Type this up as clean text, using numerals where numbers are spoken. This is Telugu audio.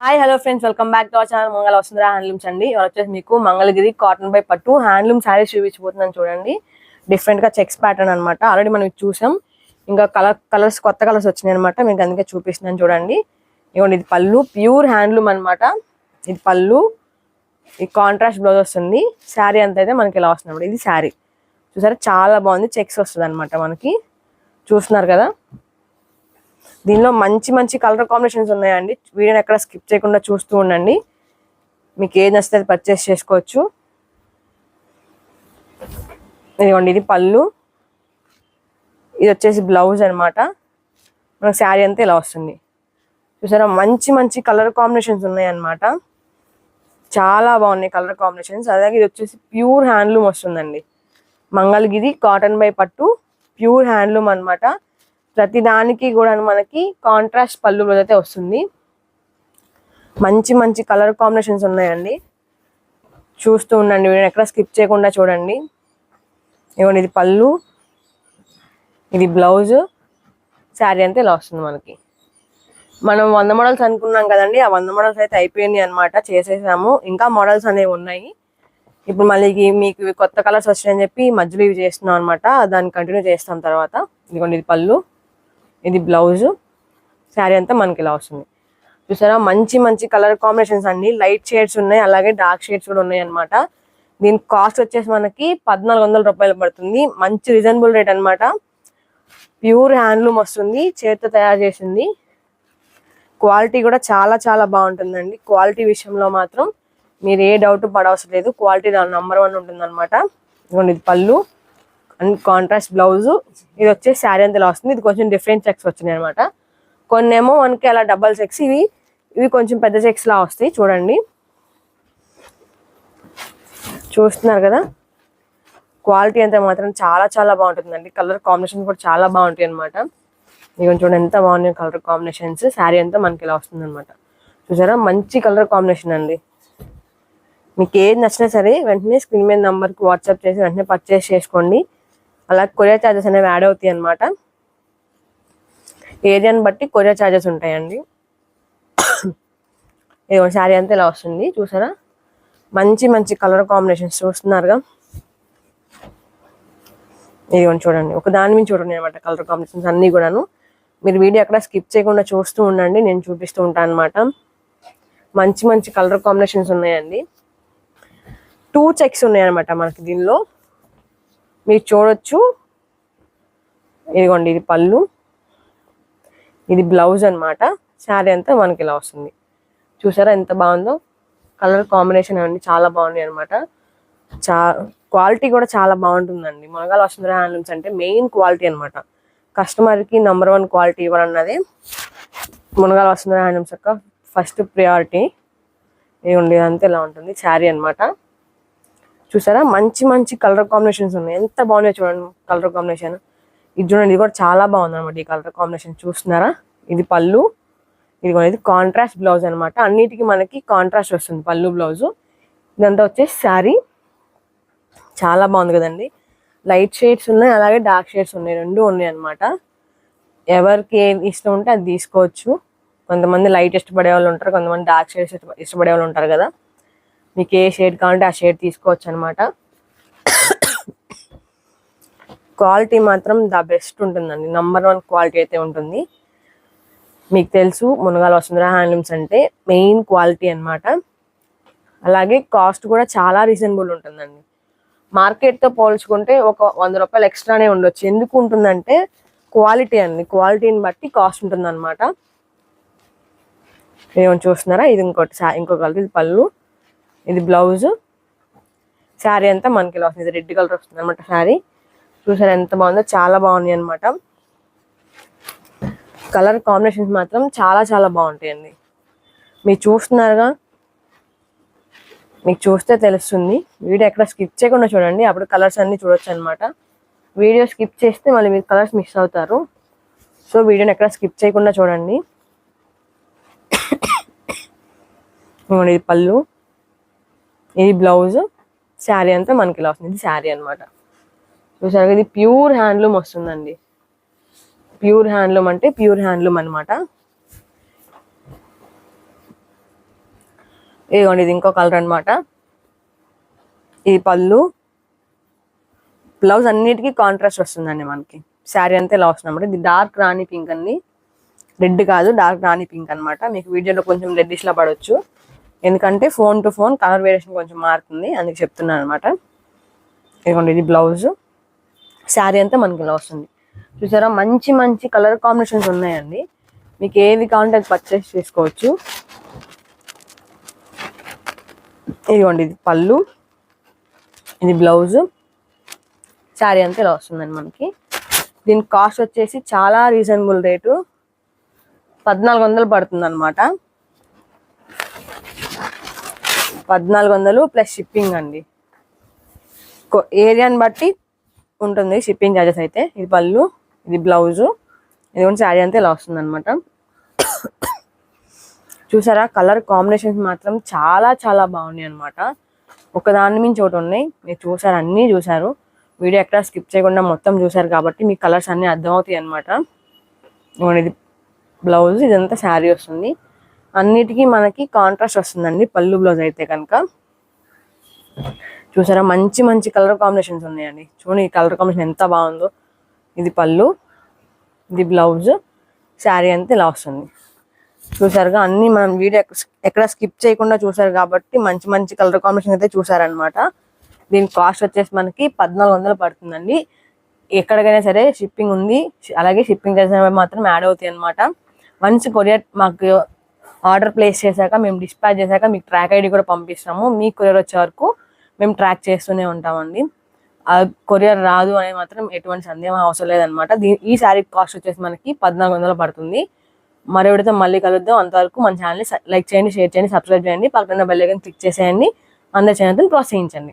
Hi hello friends, welcome back to our channel మంగళ వసుంధర హ్యాండ్లూమ్స్ అండి. వచ్చేసి మీకు మంగళగిరి కాటన్ బై పట్టు హ్యాండ్లూమ్ శారీస్ చూపించబోతున్నాను. చూడండి, డిఫరెంట్ గా చెక్స్ ప్యాటర్న్ అనమాట. ఆల్రెడీ మనం చూసాం, ఇంకా కలర్స్ కొత్త కలర్స్ వచ్చినాయి అనమాట. మీకు అందుకే చూపిస్తున్నాను. చూడండి, ఇవ్వండి, ఇది పళ్ళు, ప్యూర్ హ్యాండ్లూమ్ అనమాట. ఇది పళ్ళు, ఈ కాంట్రాస్ట్ బ్లౌజ్ వస్తుంది. శారీ అంతా అయితే మనకి ఇలా వస్తుంది. ఇది శారీ చూసారా, చాలా బాగుంది. చెక్స్ వస్తుంది అనమాట. మనకి చూస్తున్నారు కదా, దీనిలో మంచి మంచి కలర్ కాంబినేషన్స్ ఉన్నాయండి. వీడియోని ఎక్కడ స్కిప్ చేయకుండా చూస్తూ ఉండండి. మీకు ఏది నచ్చితే అది పర్చేస్ చేసుకోవచ్చు. ఇదిగోండి, ఇది పళ్ళు, ఇది వచ్చేసి బ్లౌజ్ అనమాట. మనకు శారీ అంతా ఇలా వస్తుంది. చూసారా, మంచి మంచి కలర్ కాంబినేషన్స్ ఉన్నాయన్నమాట. చాలా బాగున్నాయి కలర్ కాంబినేషన్స్. అలాగే ఇది వచ్చేసి ప్యూర్ హ్యాండ్లూమ్ వస్తుందండి. మంగళగిరి కాటన్ బై పట్టు ప్యూర్ హ్యాండ్లూమ్ అనమాట. ప్రతి దానికి కూడా మనకి కాంట్రాస్ట్ పళ్ళు అయితే వస్తుంది. మంచి మంచి కలర్ కాంబినేషన్స్ ఉన్నాయండి. చూస్తూ ఉండండి, వీడియో ఎక్కడ స్కిప్ చేయకుండా చూడండి. ఇవ్వండి, ఇది పళ్ళు, ఇది బ్లౌజ్, శారీ అంతా ఇలా వస్తుంది మనకి. మనం 100 మోడల్స్ అనుకున్నాం కదండి, ఆ 100 మోడల్స్ అయితే అయిపోయినాయి అనమాట. చేసేసాము, ఇంకా మోడల్స్ అనేవి ఉన్నాయి. ఇప్పుడు మళ్ళీ మీకు కొత్త కలర్స్ వచ్చాయని చెప్పి మధ్యలో ఇవి చేస్తున్నాం అనమాట. దాన్ని కంటిన్యూ చేస్తాం తర్వాత. ఇదిగోండి, ఇది పళ్ళు, ఇది బ్లౌజ్, శారీ అంతా మనకి ఇలా వస్తుంది. చూసారా, మంచి మంచి కలర్ కాంబినేషన్స్ అండి. లైట్ షేడ్స్ ఉన్నాయి, అలాగే డార్క్ షేడ్స్ కూడా ఉన్నాయి అనమాట. దీని కాస్ట్ వచ్చేసి మనకి 1400 రూపాయలు పడుతుంది. మంచి రీజనబుల్ రేట్ అనమాట. ప్యూర్ హ్యాండ్లూమ్ వస్తుంది, చేతితో తయారు చేసింది. క్వాలిటీ కూడా చాలా చాలా బాగుంటుందండి. క్వాలిటీ విషయంలో మాత్రం మీరు ఏ డౌట్ పడవసరం లేదు. క్వాలిటీ నెంబర్ 1 ఉంటుంది అనమాట. ఇదిగోండి, ఇది పళ్ళు అండ్ కాంట్రాస్ట్ బ్లౌజ్, ఇది వచ్చేసి శారీ అంతా ఇలా వస్తుంది. ఇది కొంచెం డిఫరెంట్ చెక్స్ వచ్చినాయి అనమాట. కొన్ని ఏమో మనకి అలా డబల్ చెక్స్, ఇవి కొంచెం పెద్ద చెక్స్ లా వస్తాయి. చూడండి, చూస్తున్నారు కదా, క్వాలిటీ అంతా మాత్రం చాలా చాలా బాగుంటుందండి. కలర్ కాంబినేషన్ కూడా చాలా బాగుంటాయి అనమాట. ఇక చూడండి ఎంత బాగున్నాయి కలర్ కాంబినేషన్స్. శారీ అంతా మనకి ఇలా వస్తుంది అనమాట. చూసారా, మంచి కలర్ కాంబినేషన్ అండి. మీకు ఏది నచ్చినా సరే వెంటనే స్క్రీన్ మీద నెంబర్కి వాట్సాప్ చేసి వెంటనే పర్చేస్ చేసుకోండి. అలాగే కొరియర్ ఛార్జెస్ అనేవి యాడ్ అవుతాయి అనమాట. ఏరియాని బట్టి కొరియర్ ఛార్జెస్ ఉంటాయండి. ఇదిగో శారీ అంతా ఇలా వస్తుంది. చూసారా, మంచి మంచి కలర్ కాంబినేషన్స్ చూస్తున్నారుగా. ఇదిగోండి చూడండి, ఒక దాని మీద చూడండి అనమాట కలర్ కాంబినేషన్స్ అన్నీ కూడాను. మీరు వీడియో ఎక్కడ స్కిప్ చేయకుండా చూస్తూ ఉండండి, నేను చూపిస్తూ ఉంటాను అనమాట. మంచి మంచి కలర్ కాంబినేషన్స్ ఉన్నాయండి. 2 చెక్స్ ఉన్నాయన్నమాట మనకి దీనిలో, మీరు చూడొచ్చు. ఇదిగోండి, ఇది పళ్ళు, ఇది బ్లౌజ్ అనమాట. శారీ అంతా మనకి ఇలా వస్తుంది. చూసారా ఎంత బాగుందో కలర్ కాంబినేషన్ అండి. చాలా బాగుంది అనమాట. క్వాలిటీ కూడా చాలా బాగుంటుందండి. మంగళ వసుంధర హ్యాండ్లూమ్స్ అంటే మెయిన్ క్వాలిటీ అనమాట. కస్టమర్కి నెంబర్ 1 క్వాలిటీ ఇవ్వాలన్నది మంగళ వసుంధర హ్యాండ్లూమ్స్ యొక్క ఫస్ట్ ప్రియారిటీ. ఇదిగోండి, అంతా ఇలా ఉంటుంది శారీ అనమాట. చూసారా, మంచి మంచి కలర్ కాంబినేషన్స్ ఉన్నాయి. ఎంత బాగున్నాయో చూడండి కలర్ కాంబినేషన్. ఇది చూడండి, ఇది కూడా చాలా బాగుంది అనమాట. ఈ కలర్ కాంబినేషన్ చూస్తున్నారా, ఇది పళ్ళు, ఇది కాంట్రాస్ట్ బ్లౌజ్ అనమాట. అన్నిటికీ మనకి కాంట్రాస్ట్ వస్తుంది పళ్ళు బ్లౌజు. ఇదంతా వచ్చేసి శారీ. చాలా బాగుంది కదండి. లైట్ షేడ్స్ ఉన్నాయి, అలాగే డార్క్ షేడ్స్ ఉన్నాయి, 2 ఉన్నాయి అనమాట. ఎవరికి ఏది ఇష్టం ఉంటే అది తీసుకోవచ్చు. కొంతమంది లైట్ ఇష్టపడే వాళ్ళు ఉంటారు, కొంతమంది డార్క్ షేడ్స్ ఇష్టపడే వాళ్ళు ఉంటారు కదా. మీకు ఏ షేడ్ కావాలంటే ఆ షేడ్ తీసుకోవచ్చు అనమాట. క్వాలిటీ మాత్రం ద బెస్ట్ ఉంటుందండి. నెంబర్ 1 క్వాలిటీ అయితే ఉంటుంది. మీకు తెలుసు, మునగాల వసుంధర హ్యాండ్లూమ్స్ అంటే మెయిన్ క్వాలిటీ అనమాట. అలాగే కాస్ట్ కూడా చాలా రీజనబుల్ ఉంటుందండి. మార్కెట్తో పోల్చుకుంటే ఒక 100 రూపాయలు ఎక్స్ట్రానే ఉండొచ్చు. ఎందుకు ఉంటుందంటే క్వాలిటీ అండి. క్వాలిటీని బట్టి కాస్ట్ ఉంటుంది అనమాట. ఏమో చూస్తున్నారా, ఇది ఇంకో కలర్, ఇది పళ్ళు, ఇది బ్లౌజ్, శారీ అంతా మనకి ఇలా వస్తుంది. రెడ్ కలర్ వస్తుంది అనమాట శారీ. చూసారా ఎంత బాగుందో, చాలా బాగుంది అనమాట. కలర్ కాంబినేషన్స్ మాత్రం చాలా చాలా బాగుంటాయండి. మీరు చూస్తున్నారుగా, మీకు చూస్తే తెలుస్తుంది. వీడియో ఎక్కడ స్కిప్ చేయకుండా చూడండి, అప్పుడు కలర్స్ అన్ని చూడొచ్చు అనమాట. వీడియో స్కిప్ చేస్తే మళ్ళీ మీరు కలర్స్ మిస్ అవుతారు. సో వీడియోని ఎక్కడ స్కిప్ చేయకుండా చూడండి. ఇది పళ్ళు, ఇది బ్లౌజ్, శారీ అంతా మనకి ఇలా వస్తుంది. ఇది శారీ అనమాట. చూసారు, ఇది ప్యూర్ హ్యాండ్లూమ్ వస్తుందండి. ప్యూర్ హ్యాండ్లూమ్ అంటే ప్యూర్ హ్యాండ్లూమ్ అనమాట. ఇదిగోండి ఇది ఇంకో కలర్ అనమాట. ఇది పళ్ళు, బ్లౌజ్ అన్నిటికీ కాంట్రాస్ట్ వస్తుందండి మనకి. శారీ అంతా ఇలా వస్తుంది అనమాట. ఇది డార్క్ రాణి పింక్ అండి, రెడ్ కాదు, డార్క్ రాణి పింక్ అనమాట. మీకు వీడియోలో కొంచెం రెడ్డిష్ లా పడవచ్చు, ఎందుకంటే phone to phone colour variation కొంచెం మారుతుంది, అందుకు చెప్తున్నాను అనమాట. ఇదిగోండి ఇది బ్లౌజ్, శారీ అంతా మనకి ఇలా వస్తుంది. చూసారా మంచి మంచి కలర్ కాంబినేషన్స్ ఉన్నాయండి. మీకు ఏది కావాలంటే అది పర్చేస్ చేసుకోవచ్చు. ఇదిగోండి ఇది పళ్ళు, ఇది బ్లౌజ్, శారీ అంతా ఇలా వస్తుందండి మనకి. దీని కాస్ట్ వచ్చేసి చాలా రీజనబుల్ రేటు, 1400 పడుతుంది అనమాట. 1400 ప్లస్ షిప్పింగ్ అండి. ఏరియాని బట్టి ఉంటుంది షిప్పింగ్ ఛార్జెస్ అయితే. ఇది పళ్ళు, ఇది బ్లౌజు, ఇది కూడా శారీ అంతా ఇలా వస్తుంది అనమాట. చూసారా కలర్ కాంబినేషన్స్ మాత్రం చాలా చాలా బాగున్నాయి అనమాట. ఒకదాని మించి ఒకటి ఉన్నాయి. మీరు చూసారు, అన్నీ చూసారు, వీడియో ఎక్కడ స్కిప్ చేయకుండా మొత్తం చూసారు కాబట్టి మీకు కలర్స్ అన్నీ అర్థమవుతాయి అనమాట. ఇది బ్లౌజ్, ఇదంతా శారీ వస్తుంది. అన్నిటికీ మనకి కాంట్రాస్ట్ వస్తుందండి పళ్ళు బ్లౌజ్ అయితే కనుక. చూసారా మంచి మంచి కలర్ కాంబినేషన్స్ ఉన్నాయండి. చూడండి ఈ కలర్ కాంబినేషన్ ఎంత బాగుందో. ఇది పళ్ళు, ఇది బ్లౌజ్, శారీ అంతా ఇలా వస్తుంది. చూసారుగా అన్నీ మనం వీడియో ఎక్కడ స్కిప్ చేయకుండా చూసారు కాబట్టి మంచి మంచి కలర్ కాంబినేషన్ అయితే చూసారనమాట. దీని కాస్ట్ వచ్చేసి మనకి 1400 పడుతుందండి. ఎక్కడికైనా సరే షిప్పింగ్ ఉంది, అలాగే షిప్పింగ్ చేసిన మాత్రం యాడ్ అవుతాయి అనమాట. వన్స్ కొరియర్ మాకు ఆర్డర్ ప్లేస్ చేశాక, మేము డిస్పాచ్ చేశాక మీకు ట్రాక్ ఐడి కూడా పంపిస్తాము. మీ కొరియర్ వచ్చే వరకు మేము ట్రాక్ చేస్తూనే ఉంటామండి. ఆ కొరియర్ రాదు అనేది మాత్రం ఎటువంటి సందేహం అవసరం లేదనమాట. ఈ శారీ కాస్ట్ వచ్చేసి మనకి 1400 పడుతుంది. మరొకటితో మళ్ళీ కలుద్దాం. అంతవరకు మన ఛానల్ని లైక్ చేయండి, షేర్ చేయండి, సబ్స్క్రైబ్ చేయండి, పక్కన బెల్ ఐకాన్ క్లిక్ చేసేయండి, అందరి ఛానల్ని ప్రోత్సహించండి.